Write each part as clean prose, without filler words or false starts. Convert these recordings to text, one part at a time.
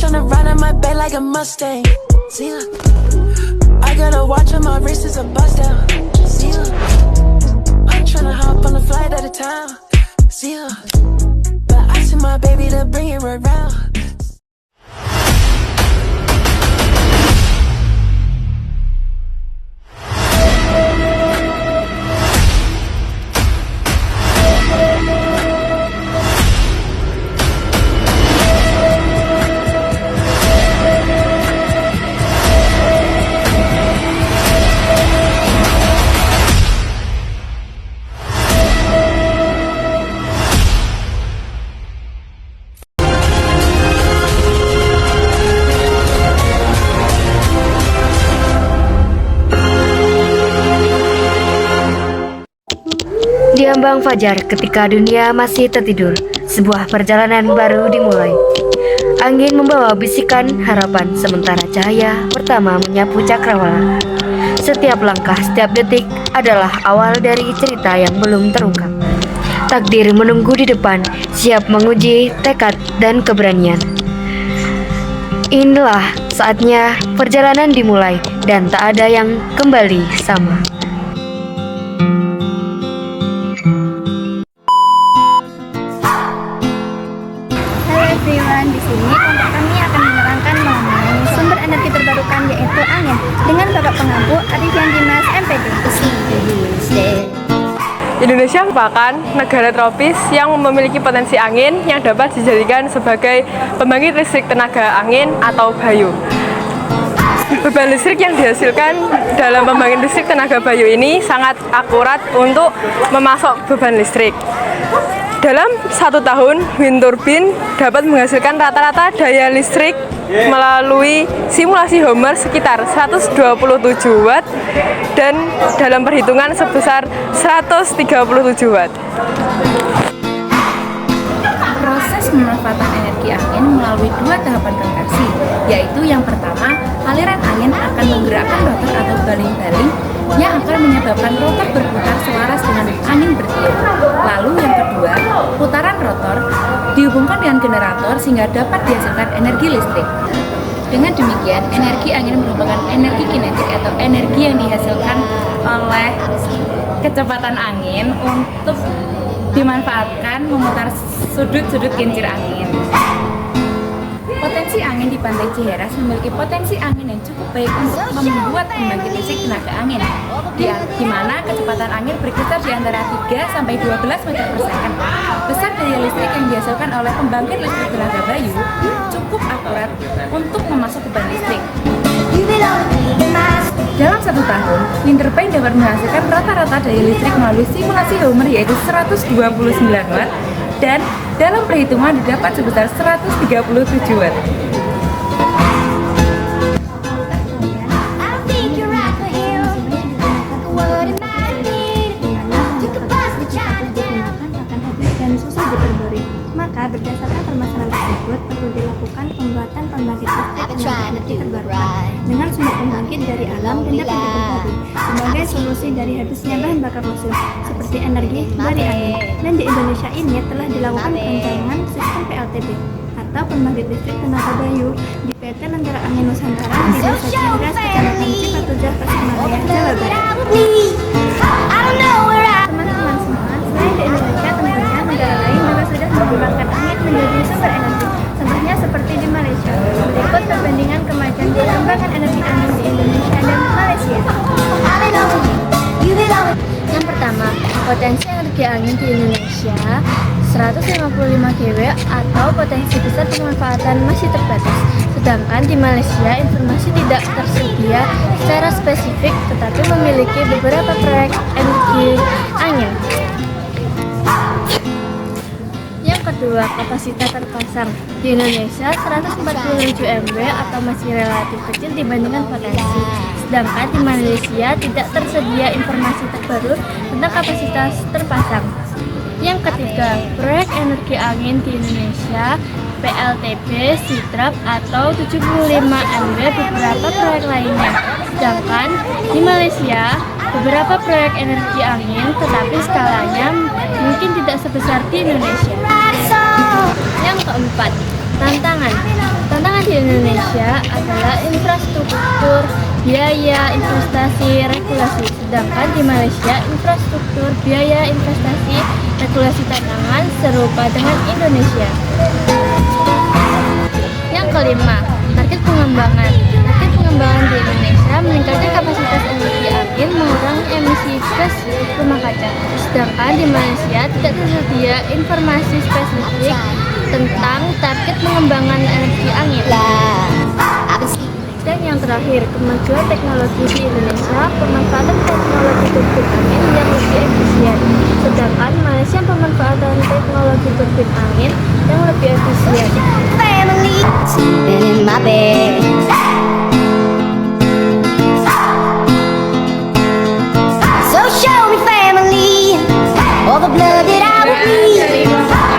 tryna ride on my back like a Mustang. See ya. I got a watch on my wrist, it's a bust down. See ya. I'm tryna hop on a flight out of town. See ya. But I sent my baby to bring it around. Di ambang fajar ketika dunia masih tertidur, sebuah perjalanan baru dimulai. Angin membawa bisikan harapan sementara cahaya pertama menyapu cakrawala. Setiap langkah, setiap detik adalah awal dari cerita yang belum terungkap. Takdir menunggu di depan, siap menguji tekad dan keberanian. Inilah saatnya perjalanan dimulai dan tak ada yang kembali sama. Everyone, di sini kelompok kami akan menerangkan mengenai sumber energi terbarukan yaitu angin dengan Bapak Pengampu Arifyan Dimas MPD. Indonesia merupakan negara tropis yang memiliki potensi angin yang dapat dijadikan sebagai pembangkit listrik tenaga angin atau Bayu. Beban listrik yang dihasilkan dalam pembangkit listrik tenaga Bayu ini sangat akurat untuk memasok beban listrik. Dalam 1 tahun, wind turbine dapat menghasilkan rata-rata daya listrik melalui simulasi Homer sekitar 127 watt dan dalam perhitungan sebesar 137 watt. Proses pemanfaatan energi angin melalui 2 tahapan konversi, yaitu yang pertama, aliran angin akan menggerakkan rotor atau baling-baling yang akan menyebabkan rotor berputar selaras dengan angin bertiup. Lalu yang kedua, putaran rotor dihubungkan dengan generator sehingga dapat dihasilkan energi listrik. Dengan demikian, energi angin merupakan energi kinetik atau energi yang dihasilkan oleh kecepatan angin untuk dimanfaatkan memutar sudut-sudut kincir angin. Potensi angin di Pantai Ciheras memiliki potensi angin yang cukup baik untuk membuat pembangkit listrik tenaga angin, di mana kecepatan angin berkisar di antara 3 sampai 12 meter per second. Besar daya listrik yang dihasilkan oleh pembangkit listrik tenaga Bayu cukup akurat untuk memasok beban listrik. Dalam 1 tahun, wind turbine dapat menghasilkan rata-rata daya listrik melalui simulasi Homer yaitu 129 watt dan dalam perhitungan didapat sebesar 137 watt. Maka berdasarkan permasalahan tersebut perlu dilakukan pembuatan pembangkit listrik tenaga energi terbarukan dengan sumber pembangkit dari alam dan dapat dikembali sebagai solusi dari habisnya bahan bakar fosil seperti energi dari angin. Dan di Indonesia ini telah dilakukan perencanaan sistem PLTB atau pembangkit listrik tenaga Bayu di PT Lentera Angin Nusantara di Desa Ciheras, Kecamatan Cipatujah, Tasikmalaya, Jawa Barat. Teman-teman semua, selain di Indonesia, tentunya negara lain juga sudah mengembangkan angin menjadi sumber energi. Contohnya seperti di Malaysia. Berikut perbandingan kemajuan perkembangan energi angin di Indonesia dan Malaysia. Yang pertama, potensi energi angin di Indonesia 155 GW atau potensi besar pemanfaatan masih terbatas. Sedangkan di Malaysia informasi tidak tersedia secara spesifik tetapi memiliki beberapa proyek energi angin. Yang kedua, kapasitas terpasang di Indonesia 147 MW atau masih relatif kecil dibandingkan potensi. Sedangkan di Malaysia tidak tersedia informasi terbaru tentang kapasitas terpasang. Yang ketiga, proyek energi angin di Indonesia PLTB, Sidrap atau 75 MW beberapa proyek lainnya. Sedangkan di Malaysia beberapa proyek energi angin tetapi skalanya mungkin tidak sebesar di Indonesia. Yang keempat, tantangan di Indonesia adalah infrastruktur, biaya, investasi, regulasi. Sedangkan di Malaysia, infrastruktur, biaya, investasi, regulasi tantangan serupa dengan Indonesia. Yang kelima, target pengembangan. Target pengembangan di Indonesia meningkatkan kapasitas energi angin, mengurangi emisi gas rumah kaca. Sedangkan di Malaysia tidak tersedia informasi spesifik tentang target pengembangan energi angin. Dan yang terakhir, kemajuan teknologi di Indonesia, pemanfaatan teknologi turbin angin yang lebih efisien. Sedangkan Malaysia pemanfaatan teknologi turbin angin yang lebih efisien. Family sleeping in my bed. So show me family, all the blood that I would bleed.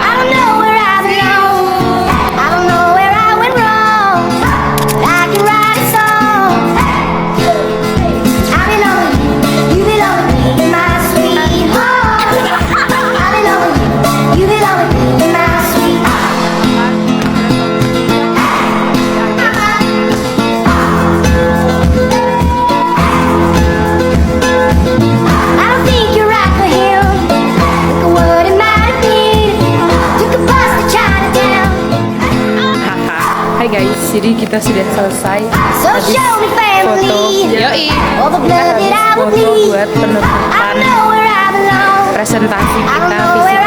I don't know where I belong, I don't know where I went wrong. I can write a song. I belong with you, you belong with me, my sweet home. I belong with you, you belong with me, my sweet home. I don't think you're right for him. Look at what it might have been. Took a bus to Chinatown. Hai guys, jadi kita sudah selesai So habis show me foto. family, Yoi. all the Kita blood that habis I would foto bleed. buat I penutupan don't know where I belong, presentasi I don't kita know where